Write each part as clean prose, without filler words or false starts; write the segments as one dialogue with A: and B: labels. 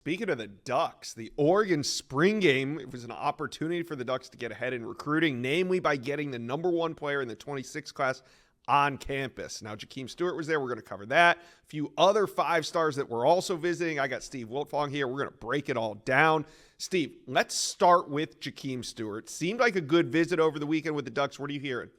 A: Speaking of the Ducks, the Oregon spring game, it was an opportunity for the Ducks to get ahead in recruiting, namely by getting the number one player in the 26 class on campus. Now, Jaem Stewart was there. We're going to cover that. A few other 5-stars that we're also visiting. I got Steve Wiltfong here. We're going to break it all down. Steve, let's start with Jaem Stewart. Seemed like a good visit over the weekend with the Ducks. What are you hearing?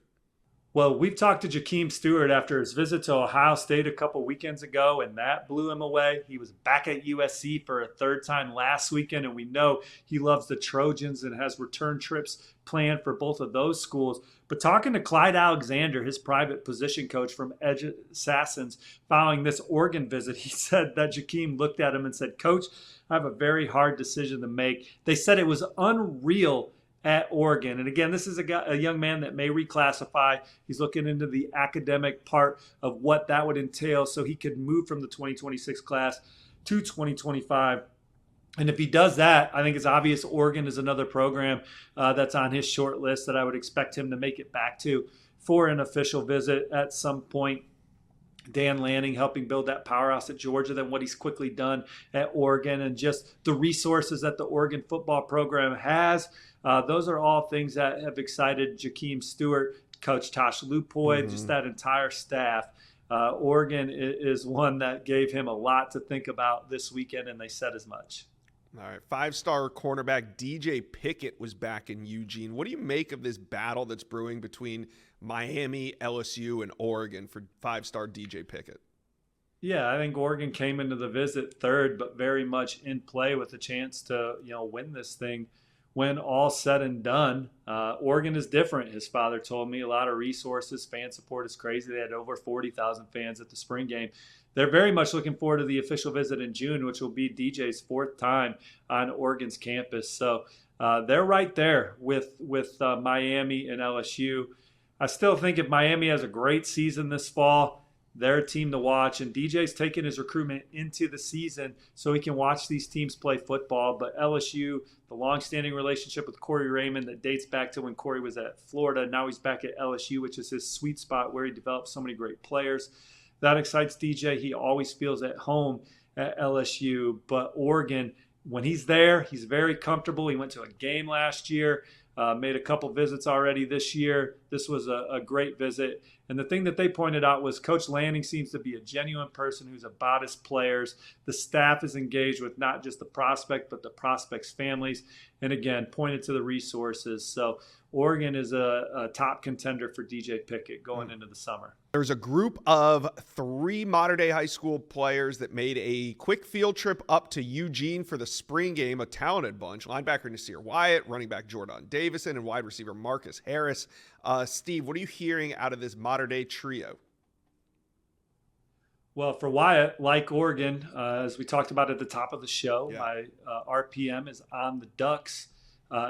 B: Well, we've talked to Jaem Stewart after his visit to Ohio State a couple weekends ago, and that blew him away. He was back at USC for a third time last weekend, and we know he loves the Trojans and has return trips planned for both of those schools. But talking to Clyde Alexander, his private position coach from Edge Assassins, following this Oregon visit, he said that Jaem looked at him and said, "Coach, I have a very hard decision to make." They said it was unreal at Oregon. And again, this is a young man that may reclassify. He's looking into the academic part of what that would entail so he could move from the 2026 class to 2025. And if he does that, I think it's obvious Oregon is another program that's on his short list that I would expect him to make it back to for an official visit at some point. Dan Lanning helping build that powerhouse at Georgia, then what he's quickly done at Oregon, and just the resources that the Oregon football program has. Those are all things that have excited Jaem Stewart, Coach Tosh Lupoy, just that entire staff. Oregon is one that gave him a lot to think about this weekend, and they said as much.
A: All right, 5-star cornerback DJ Pickett was back in Eugene. What do you make of this battle that's brewing between Miami, LSU, and Oregon for 5-star DJ Pickett?
B: Yeah, I think Oregon came into the visit third, but very much in play with a chance to win this thing when all said and done. Oregon is different, his father told me. A lot of resources, fan support is crazy. They had over 40,000 fans at the spring game. They're very much looking forward to the official visit in June, which will be DJ's 4th time on Oregon's campus. So they're right there with Miami and LSU. I still think if Miami has a great season this fall, they're a team to watch. And DJ's taking his recruitment into the season so he can watch these teams play football. But LSU, the longstanding relationship with Corey Raymond that dates back to when Corey was at Florida. Now he's back at LSU, which is his sweet spot where he developed so many great players. That excites DJ. He always feels at home at LSU. But Oregon, when he's there, he's very comfortable. He went to a game last year, made a couple visits already this year. This was a great visit. And the thing that they pointed out was Coach Lanning seems to be a genuine person who's about his players. The staff is engaged with not just the prospect, but the prospect's families. And again, pointed to the resources. So Oregon is a top contender for DJ Pickett going into the summer.
A: There's a group of 3 modern-day high school players that made a quick field trip up to Eugene for the spring game, a talented bunch. Linebacker Nasir Wyatt, running back Jordan Davison, and wide receiver Marcus Harris. Steve, what are you hearing out of this modern-day trio?
B: Well, for Wyatt, like Oregon, as we talked about at the top of the show, my RPM is on the Ducks.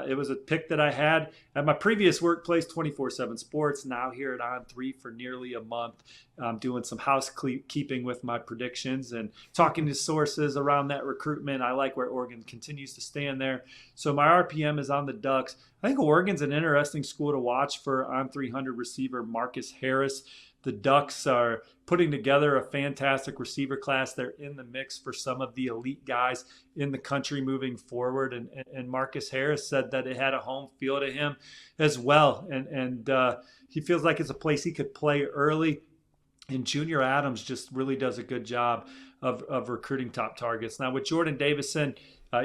B: It was a pick that I had at my previous workplace, 24/7 Sports, now here at On3 for nearly a month. I'm doing some housekeeping with my predictions and talking to sources around that recruitment. I like where Oregon continues to stand there. So my RPM is on the Ducks. I think Oregon's an interesting school to watch for On300 receiver Marcus Harris. The Ducks are putting together a fantastic receiver class. They're in the mix for some of the elite guys in the country moving forward. And Marcus Harris said that it had a home feel to him as well. And he feels like it's a place he could play early. And Junior Adams just really does a good job of recruiting top targets. Now with Jordan Davison,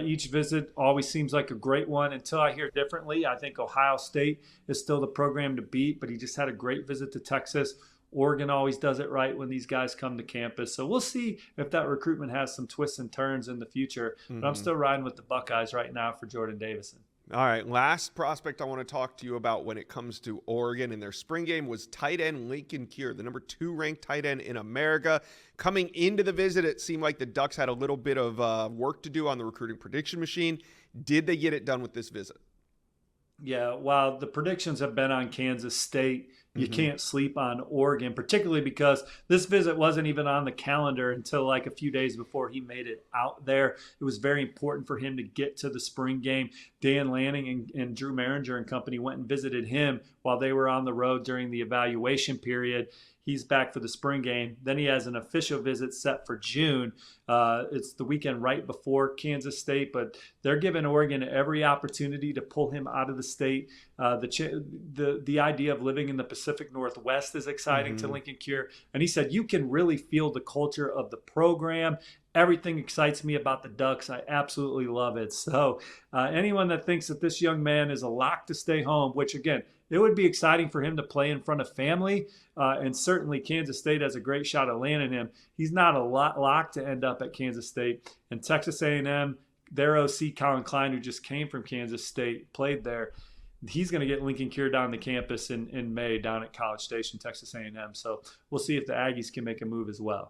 B: each visit always seems like a great one until I hear differently. I think Ohio State is still the program to beat, but he just had a great visit to Texas. Oregon always does it right when these guys come to campus. So we'll see if that recruitment has some twists and turns in the future. But I'm still riding with the Buckeyes right now for Jordan Davison.
A: All right, last prospect I want to talk to you about when it comes to Oregon in their spring game was tight end Lincoln Kier, the number 2 ranked tight end in America. Coming into the visit, it seemed like the Ducks had a little bit of work to do on the recruiting prediction machine. Did they get it done with this visit?
B: Yeah, while the predictions have been on Kansas State, you can't sleep on Oregon, particularly because this visit wasn't even on the calendar until like a few days before he made it out there. It was very important for him to get to the spring game. Dan Lanning and Drew Maringer and company went and visited him while they were on the road during the evaluation period. He's back for the spring game. Then he has an official visit set for June. It's the weekend right before Kansas State, but they're giving Oregon every opportunity to pull him out of the state. The idea of living in the Pacific Northwest is exciting to Lincoln Cure. And he said, you can really feel the culture of the program. Everything excites me about the Ducks. I absolutely love it. So anyone that thinks that this young man is a lock to stay home, which again, it would be exciting for him to play in front of family, and certainly Kansas State has a great shot at landing him. He's not a lock to end up at Kansas State. And Texas A&M, their OC Colin Klein, who just came from Kansas State, played there. He's going to get Lincoln Cure down the campus in May down at College Station, Texas A&M. So we'll see if the Aggies can make a move as well.